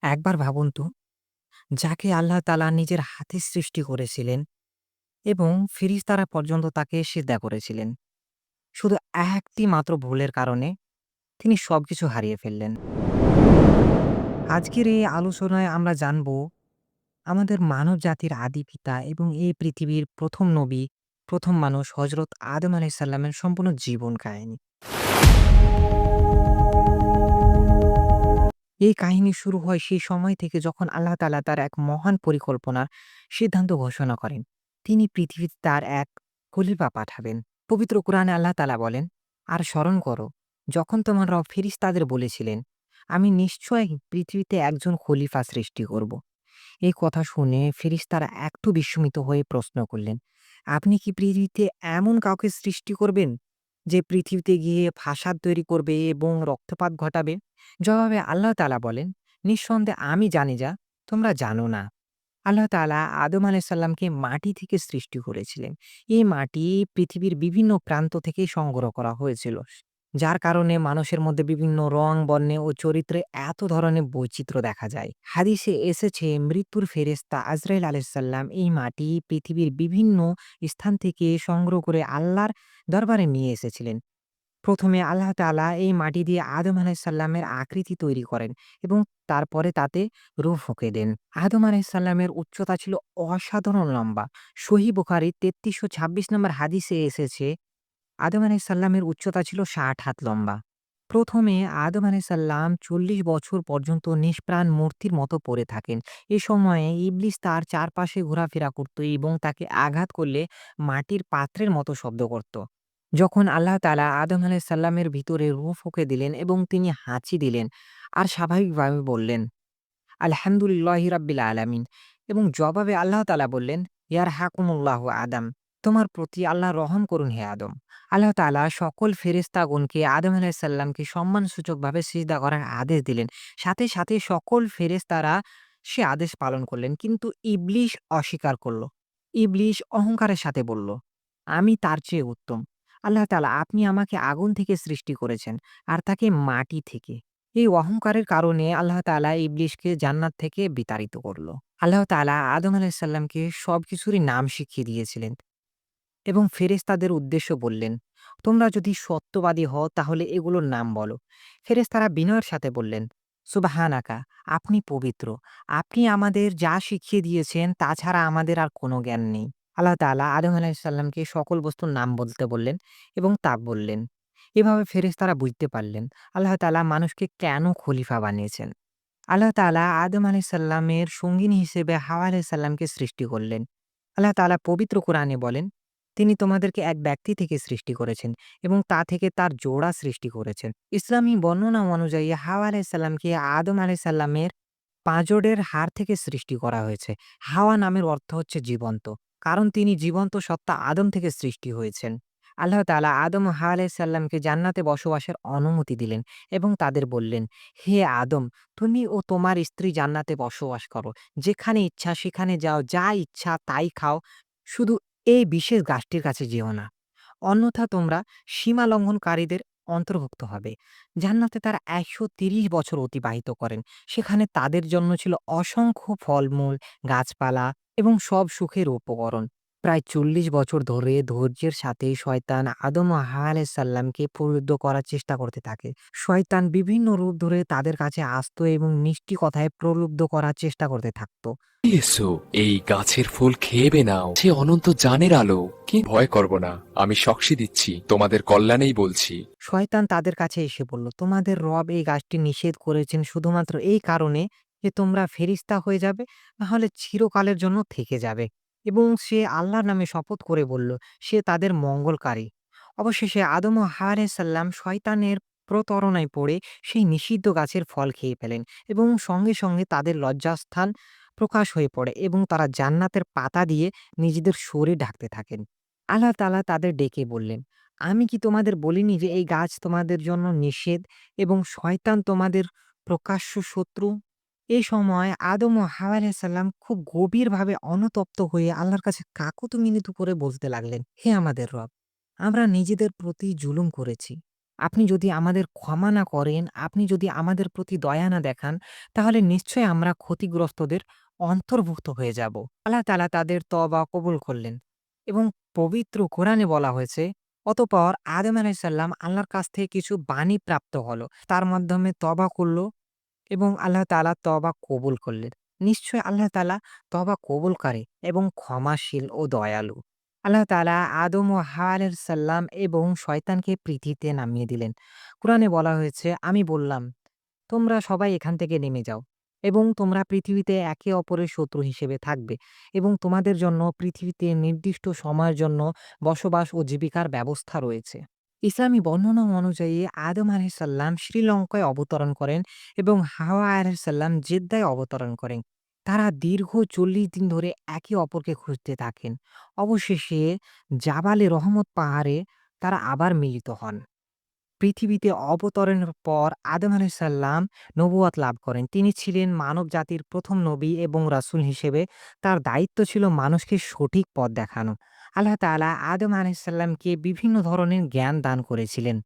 একবার ভাবুন তো, যাকে আল্লাহ তাআলা নিজের হাতে সৃষ্টি করেছিলেন এবং ফেরেশতারা পর্যন্ত তাকে সিজদা করেছিলেন। শুধু একটি মাত্র ভুলের কারণে তিনি সবকিছু হারিয়ে ফেললেন। আজকের এই আলোচনায় আমরা জানব আমাদের মানব জাতির আদি পিতা এবং এই পৃথিবীর ১ম নবী, ১ম মানুষ হযরত আদম আলাইহিস সালামের সম্পূর্ণ জীবন কাহিনী। এই কাহিনী শুরু হয় সেই সময় থেকে যখন আল্লাহ তাআলা তার এক মহান পরিকল্পনার সিদ্ধান্ত ঘোষণা করেন। তিনি পৃথিবীতে তার এক খলিফা পাঠাবেন। পবিত্র কোরআনে আল্লাহ তাআলা বলেন, "আর স্মরণ করো, যখন তোমার রব ফেরেশতাদের বলেছিলেন, আমি নিশ্চয়ই পৃথিবীতে একজন খলিফা সৃষ্টি করব।" এই কথা শুনে ফেরেশতারা একটু বিস্মিত হয়ে প্রশ্ন করলেন, "আপনি কি পৃথিবীতে এমন কাউকে সৃষ্টি করবেন, যে পৃথিবীতে গিয়ে ফাসাদ তৈরি করবে এবং রক্তপাত ঘটাবে?" জবাবে আল্লাহ তাআলা বলেন, "নিঃসন্দেহে আমি জানি যা তোমরা জানো না।" আল্লাহ তাআলা আদম আলাইহিস সালামকে মাটি থেকে সৃষ্টি করেছিলেন। এই মাটি পৃথিবীর বিভিন্ন প্রান্ত থেকে সংগ্রহ করা হয়েছিল। যার কারণে মানুষের মধ্যে বিভিন্ন রং, বর্ণে ও চরিত্রে এত ধরনের বৈচিত্র্য দেখা যায়। হাদিসে এসেছে মৃত্যুর ফেরেশতা আজরাইল আলাইহিস সালাম এই মাটি পৃথিবীর বিভিন্ন স্থান থেকে সংগ্রহ করে আল্লাহর দরবারে নিয়ে এসেছিলেন। ১ম এ আল্লাহ তাআলা এই মাটি দিয়ে আদম আলাইহিস সালামের আকৃতি তৈরি করেন এবং তারপরে তাতে রূহ ফুঁকে দেন। আদম আলাইহিস সালামের উচ্চতা ছিল অসাধারণ লম্বা। সহিহ বুখারীর ৩৩২৬ নম্বর হাদিসে এসেছে, আদম আলাইহিস সালামের উচ্চতা ছিল ৬০ হাত লম্বা। ১ম এ আদম আলাইহিস সালাম ৪০ বছর পর্যন্ত নিষ্প্রাণ মূর্তির মতো পড়ে থাকেন। এ সময়ে ইবলিস তার চারপাশে ঘোরাফেরা করত এবং তাকে আঘাত করলে মাটির পাত্রের মতো শব্দ করত। যখন আল্লাহ তাআলা আদম আলাইহিস সালামের ভিতরে রূহ ফুঁকে দিলেন এবং তিনি হাঁচি দিলেন আর স্বাভাবিকভাবে বললেন, "আলহামদুলিল্লাহি রাব্বিল আলামিন" এবং জবাবে আল্লাহ তাআলা বললেন, "ইয়ারহাকুমুল্লাহু আদম" তোমার প্রতি আল্লাহ রহম করুন হে আদম। আল্লাহ তাআলা সকল ফেরেশতাগণকে আদম আলাইহিস সালামকে সম্মানসূচকভাবে সিজদা করার আদেশ দিলেন। সাথে, সাথে সকল ফেরেশতারা সে আদেশ পালন করলেন। কিন্তু ইবলিস অস্বীকার করল। ইবলিস অহংকারের সাথে বলল, "আমি তার চেয়ে উত্তম। আল্লাহ তাআলা আপনি আমাকে আগুন থেকে সৃষ্টি করেছেন আর তাকে মাটি থেকে।" এই অহংকারের কারণে আল্লাহ তাআলা ইবলিসকে জান্নাত থেকে বিতাড়িত করল। আল্লাহ তাআলা আদম আলাইহিস সালামকে সবকিছুরই নাম শিখিয়ে দিয়েছিলেন এবং ফেরেশতাদের উদ্দেশ্য বললেন, "তোমরা যদি সত্যবাদী হও তাহলে এগুলোর নাম বলো।" ফেরেশতারা বিনয়ের সাথে বললেন, "সুবহানাকা, আপনি পবিত্র। আপনি আমাদের যা শিখিয়ে দিয়েছেন তা ছাড়া আমাদের আর কোনো জ্ঞান নেই।" আল্লাহ তাআলা আদম আলাইহিস সালামকে সকল বস্তুর নাম বলতে বললেন এবং তা বললেন। এভাবে ফেরেশতারা বুঝতে পারলেন আল্লাহ তাআলা মানুষকে কেন খলিফা বানিয়েছেন। আল্লাহ তাআলা আদম আলাইহিস সালামের সঙ্গিনী হিসেবে হাওয়া আলাইহিস সালামকে সৃষ্টি করলেন। আল্লাহ তাআলা পবিত্র কোরআনে বলেন, তিনি তোমাদেরকে এক ব্যক্তি থেকে সৃষ্টি করেছেন এবং তা থেকে তার জোড়া সৃষ্টি করেছেন। ইসলামী বর্ণনা অনুযায়ী হাওয়া আলাইহিস সালামকে আদম আলাইহিস সালামের পাঁজরের হাড় থেকে সৃষ্টি করা হয়েছে। হাওয়া নামের অর্থ হচ্ছে জীবন্ত। কারণ তিনি জীবন্ত সত্তা আদম থেকে সৃষ্টি হয়েছেন। আল্লাহ তাআলা আদম ও হাওয়া আলাইহিস সালামকে জান্নাতে বসবাসের অনুমতি দিলেন এবং তাদের বললেন, "হে আদম, তুমি ও তোমার স্ত্রী জান্নাতে বসবাস করো। যেখানে ইচ্ছা সেখানে যাও, যা ইচ্ছা তাই খাও। শুধু এই বিশেষ গাছটির কাছে যেও না। অন্যথা তোমরা সীমা লঙ্ঘনকারীদের অন্তর্ভুক্ত হবে।" জান্নাতে তারা ১৩০ বছর অতিবাহিত করেন। সেখানে তাদের জন্য ছিল অসংখ্য ফলমূল, গাছপালা এবং সব সুখের উপকরণ। প্রায় ৪০ বছর ধরে ধৈর্যের সাথে শয়তান আদম ও হাওয়া আলাইহিস সালামকে প্রলুব্ধ করার চেষ্টা করতে থাকে। শয়তান বিভিন্ন রূপ ধরে তাদের কাছে আসতো এবং মিষ্টি কথায় প্রলুব্ধ করার চেষ্টা করতে থাকতো। এসো, এই গাছের ফুল খেয়ে নাও, সে অনন্ত জানের আলো। কি ভয় করব না, আমি সাক্ষী দিচ্ছি, তোমাদের কল্যাণেই বলছি। শয়তান তাদের কাছে এসে বলল, "তোমাদের রব এই গাছটি নিষেধ করেছেন শুধুমাত্র এই কারণে যে তোমরা ফেরেশতা হয়ে যাবে, নাহলে চিরকালের জন্য থেকে যাবে।" এবং সে আল্লাহর নামে শপথ করে বলল, সে তাদের মঙ্গলকারী। অবশেষে আদম ও হাওয়া আলাইহিস সালাম শয়তানের প্রতারণায় পড়ে সেই নিষিদ্ধ গাছের ফল খেয়ে ফেলেন এবং সঙ্গে, সঙ্গে তাদের লজ্জাস্থান প্রকাশ হয়ে পড়ে এবং তারা জান্নাতের পাতা দিয়ে নিজেদের শরীর ঢাকতে থাকেন। আল্লাহ তাআলা তাদের ডেকে বললেন, "আমি কি তোমাদের বলিনি যে এই গাছ তোমাদের জন্য নিষেধ এবং শয়তান তোমাদের প্রকাশ্য শত্রু?" এই সময় আদম ও হাওয়া আলাইহিস সালাম খুব গভীরভাবে অনুতপ্ত হয়ে আল্লাহর কাছে কাকুতি মিনতি করে বলতে লাগলেন, "হে আমাদের রব! আমরা নিজেদের প্রতি জুলুম করেছি। আপনি যদি আমাদের ক্ষমা না করেন, আপনি যদি আমাদের প্রতি দয়া না দেখান, তাহলে নিশ্চয়ই আমরা ক্ষতিগ্রস্তদের অন্তর্ভুক্ত হয়ে যাব। আল্লাহ তাআলা তাদের তওবা কবুল করলেন এবং পবিত্র কোরআনে বলা হয়েছে, অতঃপর আদম আলাইহিস সালাম আল্লাহর কাছ থেকে কিছু বাণী প্রাপ্ত হলো। তার মাধ্যমে তওবা করল এবং আল্লাহ তাআলা তওবা কবুল করলেন। নিশ্চয়ই আল্লাহ তাআলা তওবা কবুলকারী এবং ক্ষমাশীল ও দয়ালু। আল্লাহ তাআলা আদম ও হাওয়া আলাইহিস সালাম এবং শয়তানকে পৃথিবীতে নামিয়ে দিলেন। কুরআনে বলা হয়েছে, আমি বললাম, তোমরা সবাই এখান থেকে নেমে যাও এবং তোমরা পৃথিবীতে একে অপরের শত্রু হিসেবে থাকবে এবং তোমাদের জন্য পৃথিবীতে নির্দিষ্ট সময়ের জন্য বসবাস ও জীবিকার ব্যবস্থা রয়েছে। ইসলামী বর্ণনা অনুযায়ী আদম আলাইহিস সালাম শ্রীলঙ্কায় অবতরণ করেন এবং হাওয়া আলাইহিস সালাম জেদ্দায় অবতরণ করেন। তারা দীর্ঘ ৪০ দিন ধরে একে অপরকে খুঁজতে থাকেন। অবশেষে জাবালে রহমত পাহাড়ে তারা আবার মিলিত হন। পৃথিবীতে অবতরণের পর আদম আলাইহিস সালাম নবুয়ত লাভ করেন। তিনি ছিলেন মানব জাতির ১ম নবী এবং রাসূল হিসেবে তার দায়িত্ব ছিল মানুষকে সঠিক পথ দেখানো। আল্লাহ তাআলা আদম আলাইহিস সালামকে বিভিন্ন ধরনের জ্ঞান দান করেছিলেন।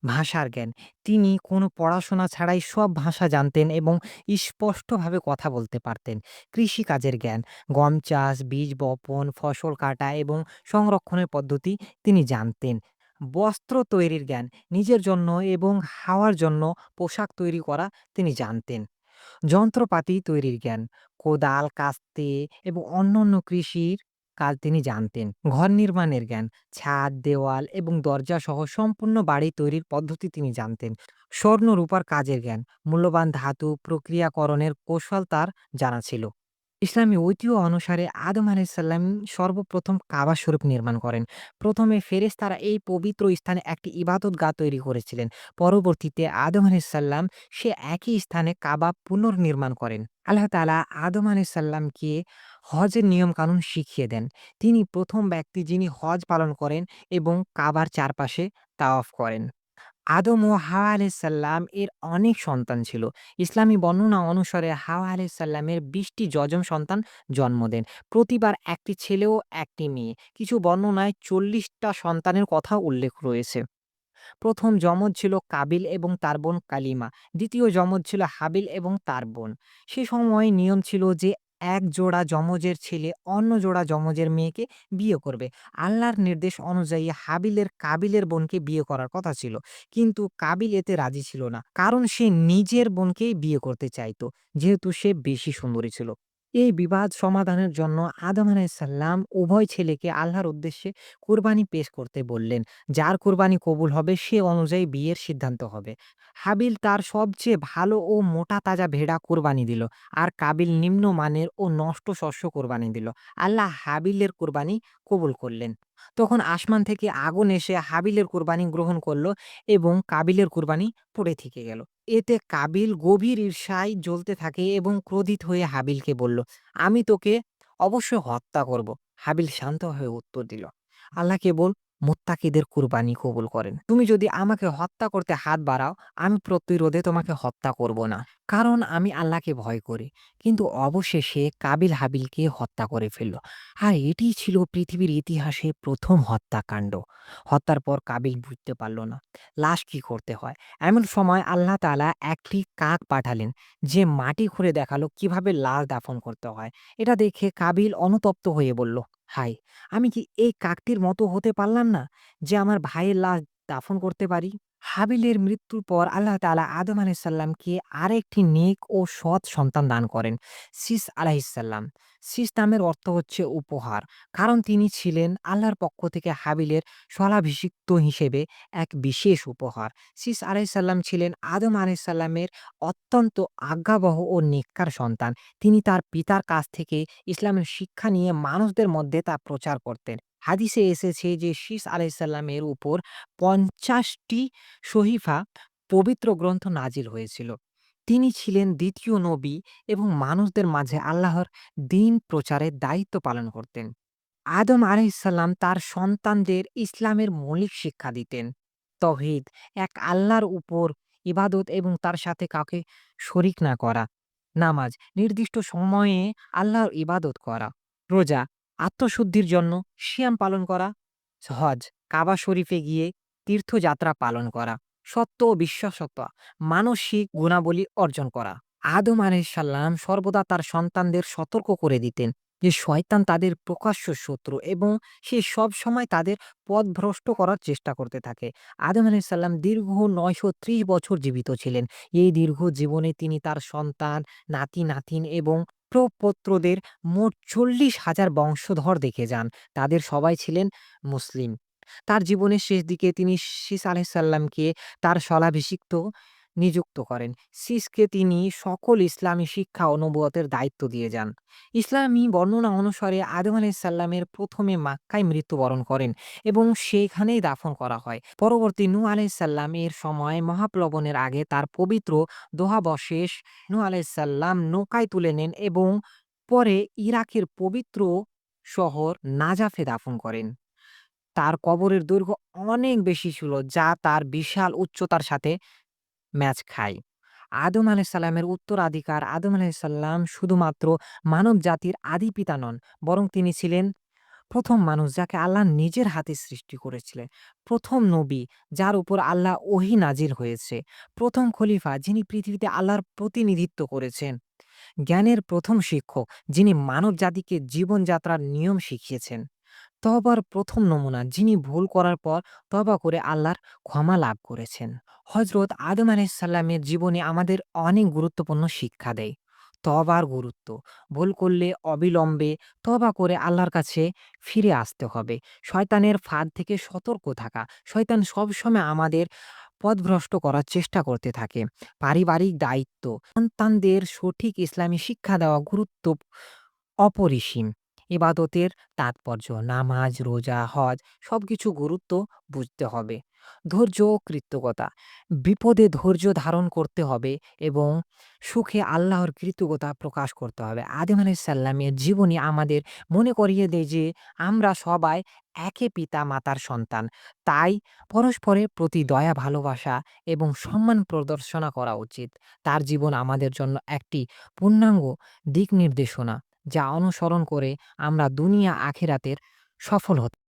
ভাষার জ্ঞান। তিনি কোনো পড়াশোনা ছাড়াই সব ভাষা জানতেন এবং স্পষ্টভাবে কথা বলতে পারতেন। কৃষিকাজের জ্ঞান, গম চাষ, বীজ বপন, ফসল কাটা এবং সংরক্ষণের পদ্ধতি তিনি জানতেন। বস্ত্র তৈরির জ্ঞান, নিজের জন্য এবং হাওয়ার জন্য পোশাক তৈরি করা তিনি জানতেন। যন্ত্রপাতি তৈরির জ্ঞান, কোদাল, কাস্তে এবং অন্যান্য কৃষির কাজ তিনি জানতেন। ঘর নির্মাণের জ্ঞান, ছাদ, দেওয়াল এবং দরজা সহ সম্পূর্ণ বাড়ি তৈরির পদ্ধতি তিনি জানতেন। স্বর্ণ রূপার কাজের জ্ঞান, মূল্যবান ধাতু প্রক্রিয়াকরণের কৌশল তার জানা ছিল। ইসলামী ঐতিহ্য অনুসারে আদম আলাইহিস সালাম সর্বপ্রথম কাবা শরীফ নির্মাণ করেন। প্রথমে ফেরেশতারা এই পবিত্র স্থানে একটি ইবাদতগাহ তৈরি করেছিলেন। পরবর্তীতে আদম আলাইহিস সালাম সে একই স্থানে কাবা পুনর্নির্মাণ করেন। আল্লাহ তাআলা আদম আলাইহিস সালামকে হজের নিয়মকানুন শিখিয়ে দেন। তিনি প্রথম ব্যক্তি যিনি হজ পালন করেন এবং কাবার চারপাশে তাওয়াফ করেন। আদম ও হাওয়া আলাইহিস সালাম এর অনেক সন্তান ছিল। ইসলামী বর্ণনা অনুসারে হাওয়া আলাইহিস সালামের ২০ টি যজম সন্তান জন্ম দেন। প্রতিবার একটি ছেলে ও একটি মেয়ে। কিছু বর্ণনায় ৪০ টা সন্তানের কথাও উল্লেখ রয়েছে। প্রথম যমজ ছিল কাবিল এবং তার বোন কালিমা। দ্বিতীয় যমজ ছিল হাবিল এবং তার বোন। সে সময় নিয়ম ছিল যে এক জোড়া যমজের ছেলে অন্য জোড়া যমজের মেয়েকে বিয়ে করবে। আল্লাহর নির্দেশ অনুযায়ী হাবিলের কাবিলের বোনকে বিয়ে করার কথা ছিল। কিন্তু কাবিল এতে রাজি ছিল না। কারণ সে নিজের বোনকেই বিয়ে করতে চাইত, যেহেতু সে বেশি সুন্দরী ছিল। এই বিবাদ সমাধানের জন্য আদম আলাইহিস সালাম উভয় ছেলেকে আল্লাহর উদ্দেশ্যে কুরবানি পেশ করতে বললেন। যার কুরবানি কবুল হবে সে অনুযায়ী বিয়ের সিদ্ধান্ত হবে। হাবিল তার সবচেয়ে ভালো ও মোটা তাজা ভেড়া কুরবানি দিল। আর কাবিল নিম্নমানের ও নষ্ট শস্য কুরবানি দিল। আল্লাহ হাবিলের কুরবানি কবুল করলেন। তখন আসমান থেকে আগুন এসে হাবিলের কুরবানি গ্রহণ করল এবং কাবিলের কুরবানি পড়ে থেকে গেল। এতে কাবিল গভীর ঈর্ষায় জ্বলতে থাকে এবং ক্রোধিত হয়ে হাবিলকে বলল, আমি তোকে অবশ্যই হত্যা করব। হাবিল শান্ত হয়ে উত্তর দিল, আল্লাহ কেবল মুত্তাকিদের কুরবানি কবুল করেন। তুমি যদি আমাকে হত্যা করতে হাত বাড়াও, আমি প্রতিরোধে তোমাকে হত্যা করব না। কারণ আমি আল্লাহকে ভয় করি। কিন্তু অবশেষে কাবিল হাবিলকে হত্যা করে ফেলল। আর এটিই ছিল পৃথিবীর ইতিহাসে প্রথম হত্যাকাণ্ড। হত্যার পর কাবিল বুঝতে পারল না লাশ কি করতে হয়। এমন সময় আল্লাহ তাআলা একটি কাক পাঠালেন, যে মাটি খুঁড়ে দেখালো কিভাবে লাশ দাফন করতে হয়। এটা দেখে কাবিল অনুতপ্ত হয়ে বলল, হায়, আমি কি এই কাকটির মতো হতে পারলাম না, যে আমার ভাইয়ের লাশ দাফন করতে পারি? হাবিলের মৃত্যুর পর আল্লাহ তাআলা আদম আলাইহিস সালামকে আরেকটি নেক ও সৎ সন্তান দান করেন, শীস আলাইহিস সালাম। শীস নামের অর্থ হচ্ছে উপহার। কারণ তিনি ছিলেন আল্লাহর পক্ষ থেকে হাবিলের স্থলাভিষিক্ত হিসেবে এক বিশেষ উপহার। শীস আলাইহিস সালাম ছিলেন আদম আলাইহিস সালামের অত্যন্ত আজ্ঞাবহ ও নেককার সন্তান। তিনি তার পিতার কাছ থেকে ইসলামের শিক্ষা নিয়ে মানুষদের মধ্যে তা প্রচার করতেন। হাদিসে এসেছে যে শীস আলাইহিস সালামের উপর ৫০টি সহিফা পবিত্র গ্রন্থ নাজিল হয়েছিল। তিনি ছিলেন দ্বিতীয় নবী এবং মানুষদের মাঝে আল্লাহর দ্বীন প্রচারের দায়িত্ব পালন করতেন। আদম আলাইহিস সালাম তার সন্তানদের ইসলামের মৌলিক শিক্ষা দিতেন। তৌহিদ, এক আল্লাহর উপর ইবাদত এবং তার সাথে কাউকে শরিক না করা। নামাজ, নির্দিষ্ট সময়ে আল্লাহর ইবাদত করা। রোজা, আত্মশুদ্ধির জন্য সিয়াম পালন করা। হজ, কাবা শরীফে গিয়ে তীর্থযাত্রা পালন করা। সত্য ও বিশ্বাসতা, মানসিক গুণাবলী অর্জন করা। আদম আলাইহিসসালাম সর্বদা তার সন্তানদের সতর্ক করে দিতেন যে শয়তান তাদের প্রকাশ্য শত্রু এবং সে সবসময় তাদের পথভ্রষ্ট করার চেষ্টা করতে থাকে। আদম আলাইহিসসালাম দীর্ঘ ৯৩০ বছর জীবিত ছিলেন। এই দীর্ঘ জীবনে তিনি তার সন্তান, নাতি-নাতিন এবং প্রপৌত্রদের মোট ৪০,০০০ বংশধর দেখে যান। তাদের সবাই ছিলেন মুসলিম। তার জীবনের শেষ দিকে তিনি শীস আলাইহিসসালামকে তার স্থলাভিষিক্ত নিযুক্ত করেন। শীসকে তিনি সকল ইসলামী শিক্ষা ও নবুয়তের দায়িত্ব দিয়ে যান। ইসলামী বর্ণনা অনুসারে আদম আলাইহিসসালামের প্রথমে মক্কায় মৃত্যুবরণ করেন এবং সেখানেই দাফন করা হয়। পরবর্তী নূহ আলাইহিসসালাম এর সময় মহাপ্লাবনের আগে তার পবিত্র দোহাবশেষ নূহ আলাইহিসসালাম নৌকায় তুলে নেন এবং পরে ইরাকের পবিত্র শহর নাজাফে দাফন করেন। তার কবরের দৈর্ঘ্য অনেক বেশি ছিল, যা তার বিশাল উচ্চতার সাথে ম্যাচ খায়। আদম আলাইহিসসালামের উত্তরাধিকার আদম আলাইহিসসালাম শুধুমাত্র মানবজাতির আদি পিতা নন, বরং তিনি ছিলেন প্রথম মানুষ যাকে আল্লাহ নিজের হাতে সৃষ্টি করেছিলেন। প্রথম নবী যার উপর আল্লাহ ওহী নাজিল হয়েছে। প্রথম খলিফা যিনি পৃথিবীতে আল্লাহর প্রতিনিধিত্ব করেছেন। জ্ঞানের প্রথম শিক্ষক যিনি মানবজাতিকে জীবনযাত্রার নিয়ম শিখিয়েছেন। তওবার প্রথম নমুনা যিনি ভুল করার পর তওবা করে আল্লাহর ক্ষমা লাভ করেছেন। হযরত আদম আলাইহিসসালামের জীবনী আমাদের অনেক গুরুত্বপূর্ণ শিক্ষা দেয়। তওবার গুরুত্ব, ভুল করলে অবিলম্বে তওবা করে আল্লাহর কাছে ফিরে আসতে হবে। শয়তানের ফাঁদ থেকে সতর্ক থাকা। শয়তান সবসময় আমাদের পথভ্রষ্ট করার চেষ্টা করতে থাকে। পারিবারিক দায়িত্ব, সন্তানদের সঠিক ইসলামী শিক্ষা দেওয়া গুরুত্ব অপরিসীম। ইবাদতের তাৎপর্য, নামাজ, রোজা, হজ সবকিছু গুরুত্ব বুঝতে হবে। ধৈর্য ও কৃতজ্ঞতা, বিপদে ধৈর্য ধারণ করতে হবে এবং সুখে আল্লাহর কৃতজ্ঞতা প্রকাশ করতে হবে। আদম আলাইহিসসালামের জীবনী আমাদের মনে করিয়ে দেয় যে আমরা সবাই একে পিতা-মাতার সন্তান। তাই পরস্পরের প্রতি দয়া, ভালোবাসা এবং সম্মান প্রদর্শন করা উচিত। তার জীবন আমাদের জন্য একটি পূর্ণাঙ্গ দিক নির্দেশনা, যা অনুসরণ করে আমরা দুনিয়া আখিরাতের সফল হতে